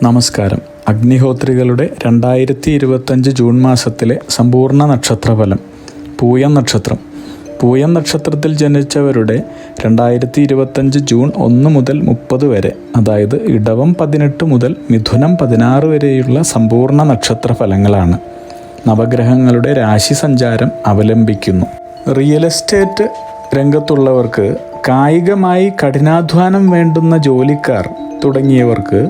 നമസ്കാരം. അഗ്നിഹോത്രികളുടെ 2025 ജൂൺ മാസത്തിലെ സമ്പൂർണ്ണ നക്ഷത്രഫലം. പൂയം നക്ഷത്രം. പൂയം നക്ഷത്രത്തിൽ ജനിച്ചവരുടെ 2025 ജൂൺ 1 മുതൽ 30 വരെ, അതായത് ഇടവം 18 മുതൽ മിഥുനം 16 വരെയുള്ള സമ്പൂർണ്ണ നക്ഷത്രഫലങ്ങളാണ്. നവഗ്രഹങ്ങളുടെ രാശി സഞ്ചാരം അവലംബിക്കുന്നു. റിയൽ എസ്റ്റേറ്റ് രംഗത്തുള്ളവർക്ക്, കായികമായി കഠിനാധ്വാനം വേണ്ടുന്ന ജോലിക്കാർ തുടങ്ങിയവർക്ക്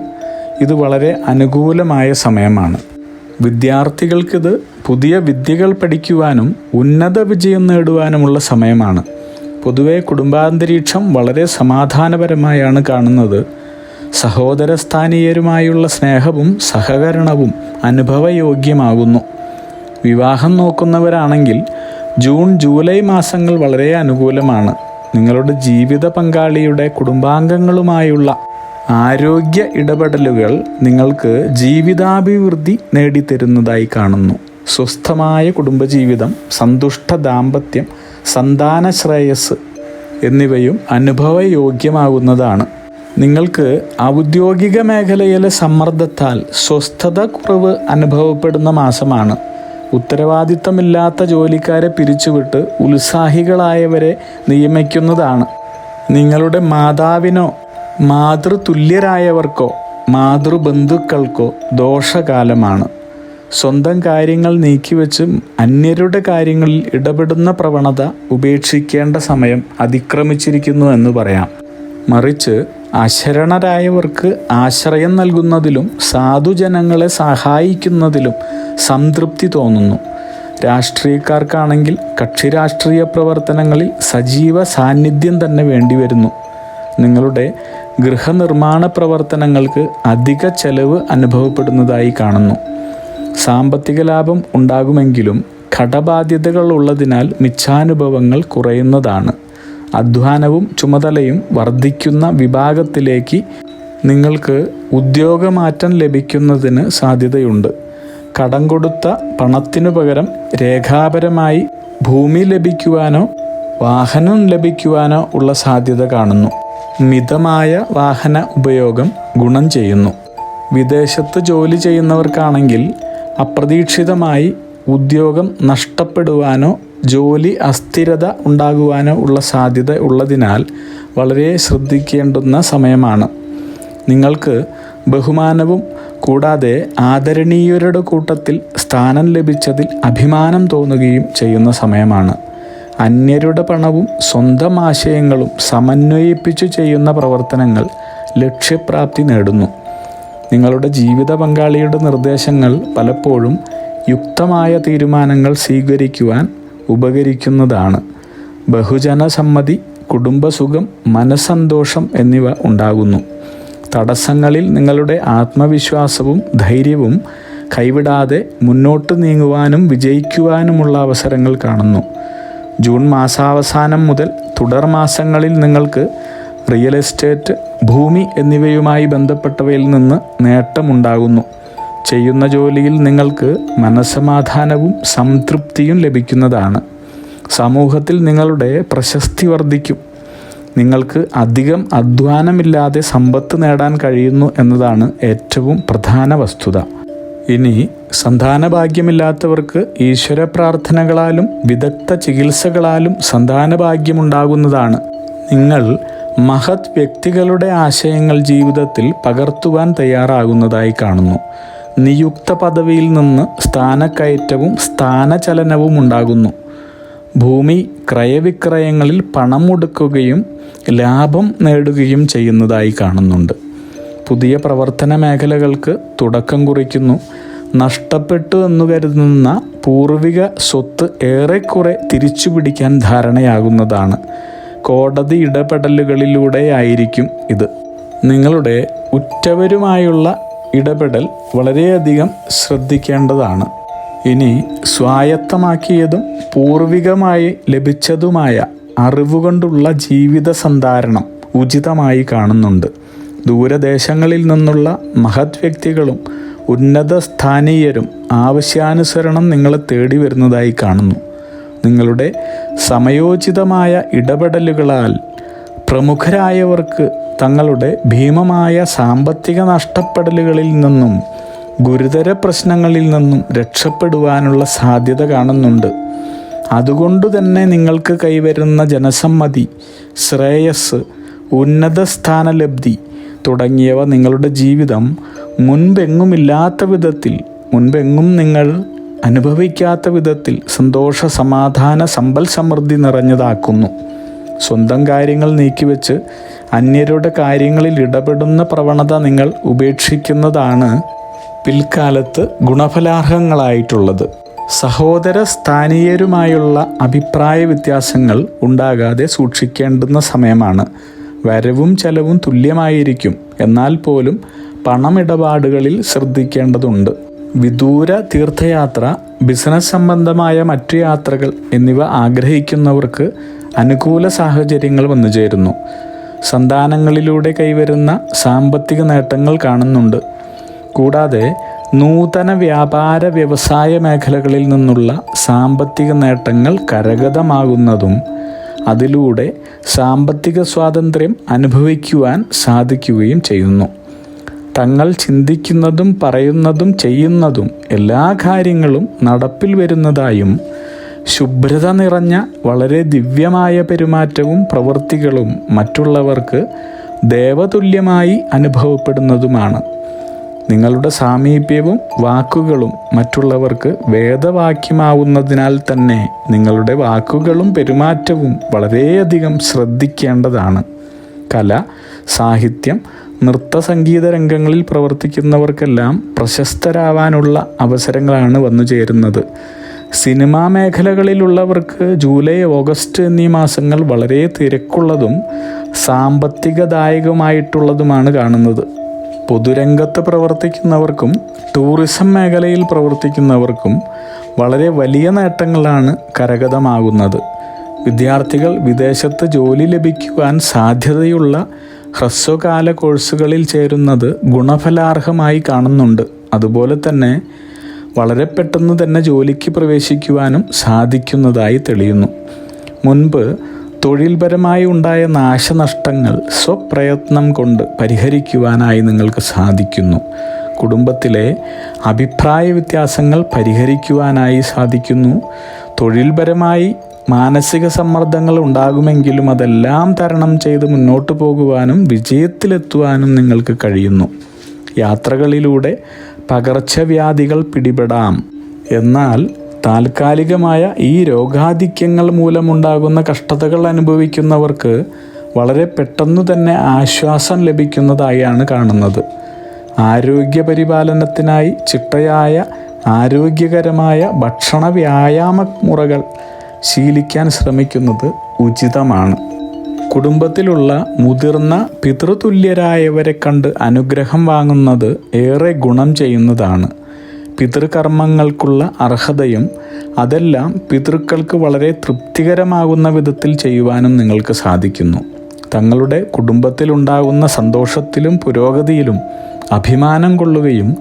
ഇത് വളരെ അനുകൂലമായ സമയമാണ്. വിദ്യാർത്ഥികൾക്കിത് പുതിയ വിദ്യകൾ പഠിക്കുവാനും ഉന്നത വിജയം നേടുവാനുമുള്ള സമയമാണ്. പൊതുവെ കുടുംബാന്തരീക്ഷം വളരെ സമാധാനപരമായാണ് കാണുന്നത്. സഹോദരസ്ഥാനീയരുമായുള്ള സ്നേഹവും സഹകരണവും അനുഭവയോഗ്യമാകുന്നു. വിവാഹം നോക്കുന്നവരാണെങ്കിൽ ജൂൺ ജൂലൈ മാസങ്ങൾ വളരെ അനുകൂലമാണ്. നിങ്ങളുടെ ജീവിത പങ്കാളിയുടെ കുടുംബാംഗങ്ങളുമായുള്ള ആരോഗ്യ ഇടപെടലുകൾ നിങ്ങൾക്ക് ജീവിതാഭിവൃദ്ധി നേടിത്തരുന്നതായി കാണുന്നു. സ്വസ്ഥമായ കുടുംബജീവിതം, സന്തുഷ്ട ദാമ്പത്യം, സന്താന ശ്രേയസ് എന്നിവയും അനുഭവയോഗ്യമാകുന്നതാണ്. നിങ്ങൾക്ക് ഔദ്യോഗിക മേഖലയിലെ സമ്മർദ്ദത്താൽ സ്വസ്ഥത കുറവ് അനുഭവപ്പെടുന്ന മാസമാണ്. ഉത്തരവാദിത്തമില്ലാത്ത ജോലിക്കാരെ പിരിച്ചുവിട്ട് ഉത്സാഹികളായവരെ നിയമിക്കുന്നതാണ്. നിങ്ങളുടെ മാതാവിനോ മാതൃതുല്യരായവർക്കോ മാതൃബന്ധുക്കൾക്കോ ദോഷകാലമാണ്. സ്വന്തം കാര്യങ്ങൾ നീക്കിവെച്ച് അന്യരുടെ കാര്യങ്ങളിൽ ഇടപെടുന്ന പ്രവണത ഉപേക്ഷിക്കേണ്ട സമയം അതിക്രമിച്ചിരിക്കുന്നു എന്ന് പറയാം. മറിച്ച് അശരണരായവർക്ക് ആശ്രയം നൽകുന്നതിലും സാധുജനങ്ങളെ സഹായിക്കുന്നതിലും സംതൃപ്തി തോന്നുന്നു. രാഷ്ട്രീയക്കാർക്കാണെങ്കിൽ കക്ഷി രാഷ്ട്രീയ പ്രവർത്തനങ്ങളിൽ സജീവ സാന്നിധ്യം തന്നെ വേണ്ടിവരുന്നു. നിങ്ങളുടെ ഗൃഹനിർമ്മാണ പ്രവർത്തനങ്ങൾക്ക് അധിക ചെലവ് അനുഭവപ്പെടുന്നതായി കാണുന്നു. സാമ്പത്തിക ലാഭം ഉണ്ടാകുമെങ്കിലും കടബാധ്യതകൾ ഉള്ളതിനാൽ മിച്ഛാനുഭവങ്ങൾ കുറയുന്നതാണ്. അധ്വാനവും ചുമതലയും വർദ്ധിക്കുന്ന വിഭാഗത്തിലേക്ക് നിങ്ങൾക്ക് ഉദ്യോഗമാറ്റം ലഭിക്കുന്നതിന് സാധ്യതയുണ്ട്. കടം കൊടുത്ത പണത്തിനു പകരം രേഖാപരമായി ഭൂമി ലഭിക്കുവാനോ വാഹനം ലഭിക്കുവാനോ ഉള്ള സാധ്യത കാണുന്നു. മിതമായ വാഹന ഉപയോഗം ഗുണം ചെയ്യുന്നു. വിദേശത്ത് ജോലി ചെയ്യുന്നവർക്കാണെങ്കിൽ അപ്രതീക്ഷിതമായി ഉദ്യോഗം നഷ്ടപ്പെടുവാനോ ജോലി അസ്ഥിരത ഉണ്ടാകുവാനോ ഉള്ള സാധ്യത ഉള്ളതിനാൽ വളരെ ശ്രദ്ധിക്കേണ്ടുന്ന സമയമാണ്. നിങ്ങൾക്ക് ബഹുമാനവും കൂടാതെ ആദരണീയരുടെ കൂട്ടത്തിൽ സ്ഥാനം ലഭിച്ചതിൽ അഭിമാനം തോന്നുകയും ചെയ്യുന്ന സമയമാണ്. അന്യരുടെ പണവും സ്വന്തം ആശയങ്ങളും സമന്വയിപ്പിച്ചു ചെയ്യുന്ന പ്രവർത്തനങ്ങൾ ലക്ഷ്യപ്രാപ്തി നേടുന്നു. നിങ്ങളുടെ ജീവിത പങ്കാളിയുടെ നിർദ്ദേശങ്ങൾ പലപ്പോഴും യുക്തമായ തീരുമാനങ്ങൾ സ്വീകരിക്കുവാൻ ഉപകരിക്കുന്നതാണ്. ബഹുജനസമ്മതി, കുടുംബസുഖം, മനസ്സന്തോഷം എന്നിവ ഉണ്ടാകുന്നു. തടസ്സങ്ങളിൽ നിങ്ങളുടെ ആത്മവിശ്വാസവും ധൈര്യവും കൈവിടാതെ മുന്നോട്ട് നീങ്ങുവാനും വിജയിക്കുവാനുമുള്ള അവസരങ്ങൾ കാണുന്നു. ജൂൺ മാസാവസാനം മുതൽ തുടർ മാസങ്ങളിൽ നിങ്ങൾക്ക് റിയൽ എസ്റ്റേറ്റ്, ഭൂമി എന്നിവയുമായി ബന്ധപ്പെട്ടവയിൽ നിന്ന് നേട്ടമുണ്ടാകുന്നു. ചെയ്യുന്ന ജോലിയിൽ നിങ്ങൾക്ക് മനസ്സമാധാനവും സംതൃപ്തിയും ലഭിക്കുന്നതാണ്. സമൂഹത്തിൽ നിങ്ങളുടെ പ്രശസ്തി വർദ്ധിക്കും. നിങ്ങൾക്ക് അധികം അധ്വാനമില്ലാതെ സമ്പത്ത് നേടാൻ കഴിയുന്നു എന്നതാണ് ഏറ്റവും പ്രധാന വസ്തുത. ഇനി സന്താനഭാഗ്യമില്ലാത്തവർക്ക് ഈശ്വര പ്രാർത്ഥനകളാലും വിദഗ്ധ ചികിത്സകളാലും സന്താനഭാഗ്യമുണ്ടാകുന്നതാണ്. നിങ്ങൾ മഹത് വ്യക്തികളുടെ ആശയങ്ങൾ ജീവിതത്തിൽ പകർത്തുവാൻ തയ്യാറാകുന്നതായി കാണുന്നു. നിയുക്ത പദവിയിൽ നിന്ന് സ്ഥാനക്കയറ്റവും സ്ഥാനചലനവും ഉണ്ടാകുന്നു. ഭൂമി ക്രയവിക്രയങ്ങളിൽ പണം മുടക്കുകയും ലാഭം നേടുകയും ചെയ്യുന്നതായി കാണുന്നുണ്ട്. പുതിയ പ്രവർത്തന മേഖലകൾക്ക് തുടക്കം കുറിക്കുന്നു. നഷ്ടപ്പെട്ടു എന്ന് കരുതുന്ന പൂർവിക സ്വത്ത് ഏറെക്കുറെ തിരിച്ചു പിടിക്കാൻ ധാരണയാകുന്നതാണ്. കോടതി ഇടപെടലുകളിലൂടെ ആയിരിക്കും ഇത്. നിങ്ങളുടെ ഉറ്റവരുമായുള്ള ഇടപെടൽ വളരെയധികം ശ്രദ്ധിക്കേണ്ടതാണ്. ഇനി സ്വായത്തമാക്കിയതും പൂർവികമായി ലഭിച്ചതുമായ അറിവുകൊണ്ടുള്ള ജീവിത സന്ധാരണം ഉചിതമായി കാണുന്നുണ്ട്. ദൂരദേശങ്ങളിൽ നിന്നുള്ള മഹത് വ്യക്തികളും ഉന്നത സ്ഥാനീയരും ആവശ്യാനുസരണം നിങ്ങളെ തേടി വരുന്നതായി കാണുന്നു. നിങ്ങളുടെ സമയോചിതമായ ഇടപെടലുകളാൽ പ്രമുഖരായവർക്ക് തങ്ങളുടെ ഭീമമായ സാമ്പത്തിക നഷ്ടപ്പെടലുകളിൽ നിന്നും ഗുരുതര പ്രശ്നങ്ങളിൽ നിന്നും രക്ഷപ്പെടുവാനുള്ള സാധ്യത കാണുന്നുണ്ട്. അതുകൊണ്ടു തന്നെ നിങ്ങൾക്ക് കൈവരുന്ന ജനസമ്മതി, ശ്രേയസ്, ഉന്നത സ്ഥാനലബ്ധി തുടങ്ങിയവ നിങ്ങളുടെ ജീവിതം മുൻപെങ്ങും നിങ്ങൾ അനുഭവിക്കാത്ത വിധത്തിൽ സന്തോഷ, സമാധാന, സമ്പൽ സമൃദ്ധി നിറഞ്ഞതാക്കുന്നു. സ്വന്തം കാര്യങ്ങൾ നീക്കിവെച്ച് അന്യരുടെ കാര്യങ്ങളിൽ ഇടപെടുന്ന പ്രവണത നിങ്ങൾ ഉപേക്ഷിക്കുന്നതാണ് പിൽക്കാലത്ത് ഗുണഫലാർഹങ്ങളായിട്ടുള്ളത്. സഹോദര സ്ഥാനീയരുമായുള്ള അഭിപ്രായ വ്യത്യാസങ്ങൾ ഉണ്ടാകാതെ സൂക്ഷിക്കേണ്ടുന്ന സമയമാണ്. വരവും ചെലവും തുല്യമായിരിക്കും. എന്നാൽ പോലും പണമിടപാടുകളിൽ ശ്രദ്ധിക്കേണ്ടതുണ്ട്. വിദൂര തീർത്ഥയാത്ര, ബിസിനസ് സംബന്ധമായ മറ്റു യാത്രകൾ എന്നിവ ആഗ്രഹിക്കുന്നവർക്ക് അനുകൂല സാഹചര്യങ്ങൾ വന്നു ചേരുന്നു. സന്താനങ്ങളിലൂടെ കൈവരുന്ന സാമ്പത്തിക നേട്ടങ്ങൾ കാണുന്നുണ്ട്. കൂടാതെ നൂതന വ്യാപാര വ്യവസായ മേഖലകളിൽ നിന്നുള്ള സാമ്പത്തിക നേട്ടങ്ങൾ കരഗതമാകുന്നതും അതിലൂടെ സാമ്പത്തിക സ്വാതന്ത്ര്യം അനുഭവിക്കുവാൻ സാധിക്കുകയും ചെയ്യുന്നു. തങ്ങൾ ചിന്തിക്കുന്നതും പറയുന്നതും ചെയ്യുന്നതും എല്ലാ കാര്യങ്ങളും നടപ്പിൽ വരുന്നതായും ശുഭ്രത നിറഞ്ഞ വളരെ ദിവ്യമായ പെരുമാറ്റവും പ്രവൃത്തികളും മറ്റുള്ളവർക്ക് ദേവതുല്യമായി അനുഭവപ്പെടുന്നതുമാണ്. നിങ്ങളുടെ സാമീപ്യവും വാക്കുകളും മറ്റുള്ളവർക്ക് വേദവാക്യമാവുന്നതിനാൽ തന്നെ നിങ്ങളുടെ വാക്കുകളും പെരുമാറ്റവും വളരെയധികം ശ്രദ്ധിക്കേണ്ടതാണ്. കല, സാഹിത്യം, നൃത്ത, സംഗീത രംഗങ്ങളിൽ പ്രവർത്തിക്കുന്നവർക്കെല്ലാം പ്രശസ്തരാവാനുള്ള അവസരങ്ങളാണ് വന്നു ചേരുന്നത്. സിനിമാ മേഖലകളിലുള്ളവർക്ക് ജൂലൈ, ഓഗസ്റ്റ് എന്നീ മാസങ്ങൾ വളരെ തിരക്കുള്ളതും സാമ്പത്തികദായകമായിട്ടുള്ളതുമാണ് കാണുന്നത്. പൊതുരംഗത്ത് പ്രവർത്തിക്കുന്നവർക്കും ടൂറിസം മേഖലയിൽ പ്രവർത്തിക്കുന്നവർക്കും വളരെ വലിയ നേട്ടങ്ങളാണ് കരഗതമാകുന്നത്. വിദ്യാർത്ഥികൾ വിദേശത്ത് ജോലി ലഭിക്കുവാൻ സാധ്യതയുള്ള ഹ്രസ്വകാല കോഴ്സുകളിൽ ചേരുന്നത് ഗുണഫലാർഹമായി കാണുന്നുണ്ട്. അതുപോലെ തന്നെ വളരെ പെട്ടെന്ന് തന്നെ ജോലിക്ക് പ്രവേശിക്കുവാനും സാധിക്കുന്നതായി തെളിയുന്നു. മുൻപ് തൊഴിൽപരമായി ഉണ്ടായ നാശനഷ്ടങ്ങൾ സ്വപ്രയത്നം കൊണ്ട് പരിഹരിക്കുവാനായി നിങ്ങൾക്ക് സാധിക്കുന്നു. കുടുംബത്തിലെ അഭിപ്രായ വ്യത്യാസങ്ങൾ പരിഹരിക്കുവാനായി സാധിക്കുന്നു. തൊഴിൽപരമായി മാനസിക സമ്മർദ്ദങ്ങൾ ഉണ്ടാകുമെങ്കിലും അതെല്ലാം തരണം ചെയ്ത് മുന്നോട്ട് പോകുവാനും വിജയത്തിലെത്തുവാനും നിങ്ങൾക്ക് കഴിയുന്നു. യാത്രകളിലൂടെ പകർച്ചവ്യാധികൾ പിടിപെടാം. എന്നാൽ താൽക്കാലികമായ ഈ രോഗാധിക്യങ്ങൾ മൂലമുണ്ടാകുന്ന കഷ്ടതകൾ അനുഭവിക്കുന്നവർക്ക് വളരെ പെട്ടെന്ന് തന്നെ ആശ്വാസം ലഭിക്കുന്നതായാണ് കാണുന്നത്. ആരോഗ്യ പരിപാലനത്തിനായി ചിട്ടയായ ആരോഗ്യകരമായ ഭക്ഷണ വ്യായാമ മുറകൾ ശീലിക്കാൻ ശ്രമിക്കുന്നത് ഉചിതമാണ്. കുടുംബത്തിലുള്ള മുതിർന്ന പിതൃതുല്യരായവരെ കണ്ട് അനുഗ്രഹം വാങ്ങുന്നത് ഏറെ ഗുണം ചെയ്യുന്നതാണ്. പിതൃകർമ്മങ്ങൾക്കുള്ള അർഹതയും അതെല്ലാം പിതൃക്കൾക്ക് വളരെ തൃപ്തികരമാകുന്ന വിധത്തിൽ ചെയ്യുവാനും നിങ്ങൾക്ക് സാധിക്കുന്നു. തങ്ങളുടെ കുടുംബത്തിലുണ്ടാകുന്ന സന്തോഷത്തിലും പുരോഗതിയിലും അഭിമാനം കൊള്ളുകയും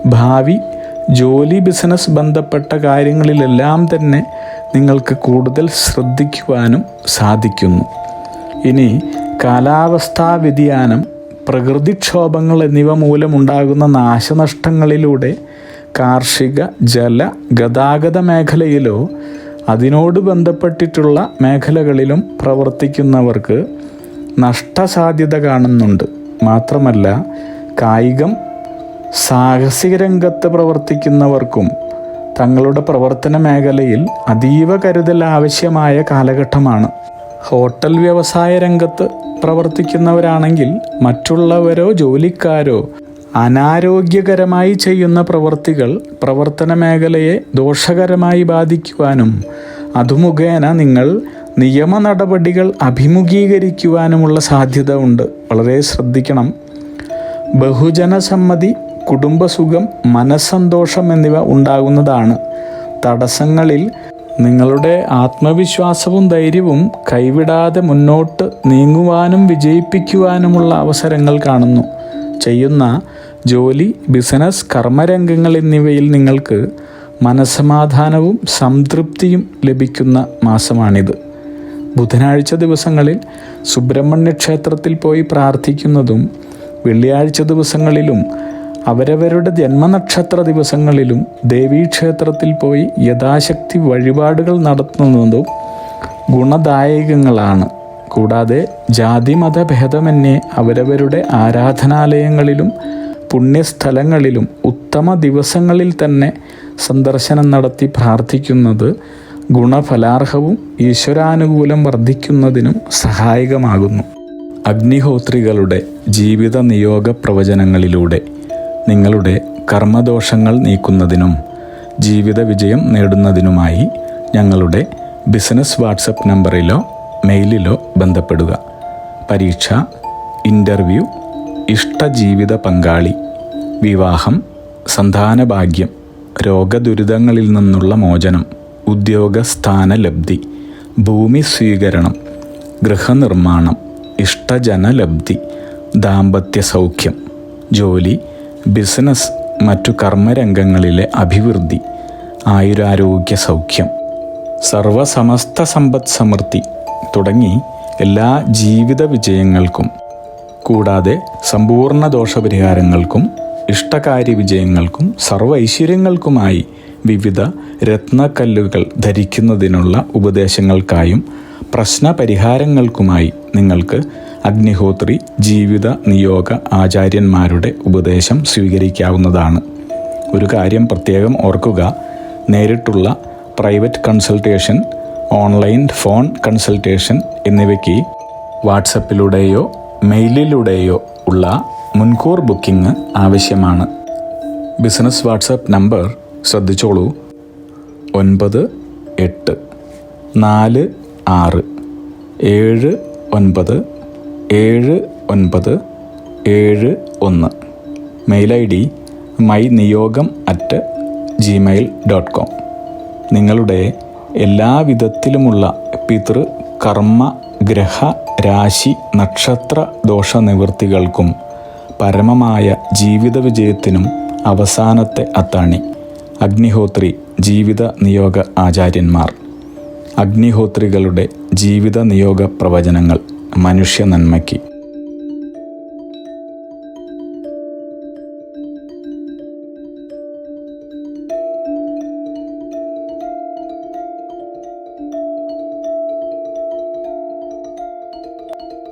ഭാവി ജോലി, ബിസിനസ് ബന്ധപ്പെട്ട കാര്യങ്ങളിലെല്ലാം തന്നെ നിങ്ങൾക്ക് കൂടുതൽ ശ്രദ്ധിക്കുവാനും സാധിക്കുന്നു. ഇനി കാലാവസ്ഥാ വ്യതിയാനം, പ്രകൃതിക്ഷോഭങ്ങൾ എന്നിവ മൂലമുണ്ടാകുന്ന നാശനഷ്ടങ്ങളിലൂടെ കാർഷിക, ജല, ഗതാഗത മേഖലയിലോ അതിനോട് ബന്ധപ്പെട്ടിട്ടുള്ള മേഖലകളിലും പ്രവർത്തിക്കുന്നവർക്ക് നഷ്ടസാധ്യത കാണുന്നുണ്ട്. മാത്രമല്ല കായികം, സാഹസിക രംഗത്ത് പ്രവർത്തിക്കുന്നവർക്കും തങ്ങളുടെ പ്രവർത്തന മേഖലയിൽ അതീവ കരുതൽ ആവശ്യമായ കാലഘട്ടമാണ്. ഹോട്ടൽ വ്യവസായ രംഗത്ത് പ്രവർത്തിക്കുന്നവരാണെങ്കിൽ മറ്റുള്ളവരോ ജോലിക്കാരോ അനാരോഗ്യകരമായി ചെയ്യുന്ന പ്രവൃത്തികൾ പ്രവർത്തന മേഖലയെ ദോഷകരമായി ബാധിക്കുവാനും അതുമുഖേന നിങ്ങൾ നിയമ നടപടികൾ അഭിമുഖീകരിക്കുവാനുമുള്ള സാധ്യത ഉണ്ട്. വളരെ ശ്രദ്ധിക്കണം. ബഹുജനസമ്മതി, കുടുംബസുഖം, മനസ്സന്തോഷം എന്നിവ ഉണ്ടാകുന്നതാണ്. തടസ്സങ്ങളിൽ നിങ്ങളുടെ ആത്മവിശ്വാസവും ധൈര്യവും കൈവിടാതെ മുന്നോട്ട് നീങ്ങുവാനും വിജയിപ്പിക്കുവാനുമുള്ള അവസരങ്ങൾ കാണുന്നു. ചെയ്യുന്ന ജോലി, ബിസിനസ്, കർമ്മരംഗങ്ങൾ എന്നിവയിൽ നിങ്ങൾക്ക് മനസ്സമാധാനവും സംതൃപ്തിയും ലഭിക്കുന്ന മാസമാണിത്. ബുധനാഴ്ച ദിവസങ്ങളിൽ സുബ്രഹ്മണ്യ ക്ഷേത്രത്തിൽ പോയി പ്രാർത്ഥിക്കുന്നതും വെള്ളിയാഴ്ച ദിവസങ്ങളിലും അവരവരുടെ ജന്മനക്ഷത്ര ദിവസങ്ങളിലും ദേവീക്ഷേത്രത്തിൽ പോയി യഥാശക്തി വഴിപാടുകൾ നടത്തുന്നതും ഗുണദായകങ്ങളാണ്. കൂടാതെ ജാതിമത ഭേദമന്യേ അവരവരുടെ ആരാധനാലയങ്ങളിലും പുണ്യസ്ഥലങ്ങളിലും ഉത്തമ ദിവസങ്ങളിൽ തന്നെ സന്ദർശനം നടത്തി പ്രാർത്ഥിക്കുന്നത് ഗുണഫലാർഹവും ഈശ്വരാനുകൂലം വർദ്ധിക്കുന്നതിനും സഹായകമാകുന്നു. അഗ്നിഹോത്രികളുടെ ജീവിത നിയോഗ പ്രവചനങ്ങളിലൂടെ നിങ്ങളുടെ കർമ്മദോഷങ്ങൾ നീക്കുന്നതിനും ജീവിത വിജയം നേടുന്നതിനുമായി ഞങ്ങളുടെ ബിസിനസ് വാട്സപ്പ് നമ്പറിലോ മെയിലിലോ ബന്ധപ്പെടുക. പരീക്ഷ, ഇൻ്റർവ്യൂ, ഇഷ്ടജീവിത പങ്കാളി, വിവാഹം, സന്താനഭാഗ്യം, രോഗദുരിതങ്ങളിൽ നിന്നുള്ള മോചനം, ഉദ്യോഗസ്ഥാനലബ്ധി, ഭൂമി സ്വീകരണം, ഗൃഹനിർമ്മാണം, ഇഷ്ടജനലബ്ധി, ദാമ്പത്യ സൗഖ്യം, ജോലി, ബിസിനസ്, മറ്റു കർമ്മരംഗങ്ങളിലെ അഭിവൃദ്ധി, ആയുരാരോഗ്യ സൗഖ്യം, സർവസമസ്ത സമ്പദ് സമൃദ്ധി തുടങ്ങി എല്ലാ ജീവിത വിജയങ്ങൾക്കും കൂടാതെ സമ്പൂർണ്ണ ദോഷപരിഹാരങ്ങൾക്കും ഇഷ്ടകാര്യ വിജയങ്ങൾക്കും സർവ്വ ഐശ്വര്യങ്ങൾക്കുമായി വിവിധ രത്നക്കല്ലുകൾ ധരിക്കുന്നതിനുള്ള ഉപദേശങ്ങൾക്കായും പ്രശ്നപരിഹാരങ്ങൾക്കുമായി നിങ്ങൾക്ക് അഗ്നിഹോത്രി ജീവിത നിയോഗ ആചാര്യന്മാരുടെ ഉപദേശം സ്വീകരിക്കാവുന്നതാണ്. ഒരു കാര്യം പ്രത്യേകം ഓർക്കുക, നേരിട്ടുള്ള private consultation, online phone consultation എന്നിവയ്ക്ക് വാട്സപ്പിലൂടെയോ മെയിലിലൂടെയോ ഉള്ള മുൻകൂർ ബുക്കിംഗ് ആവശ്യമാണ്. ബിസിനസ് വാട്സപ്പ് നമ്പർ ശ്രദ്ധിച്ചോളൂ: 9846797971. Mail ID myniyogam@gmail.com. നിങ്ങളുടെ എല്ലാവിധത്തിലുമുള്ള പിതൃ, കർമ്മ, ഗ്രഹ, രാശി, നക്ഷത്ര ദോഷനിവൃത്തികൾക്കും പരമമായ ജീവിത വിജയത്തിനും അവസാനത്തെ അത്താണി അഗ്നിഹോത്രി ജീവിത നിയോഗ ആചാര്യന്മാർ. അഗ്നിഹോത്രികളുടെ ജീവിത നിയോഗ പ്രവചനങ്ങൾ മനുഷ്യ നന്മയ്ക്ക്.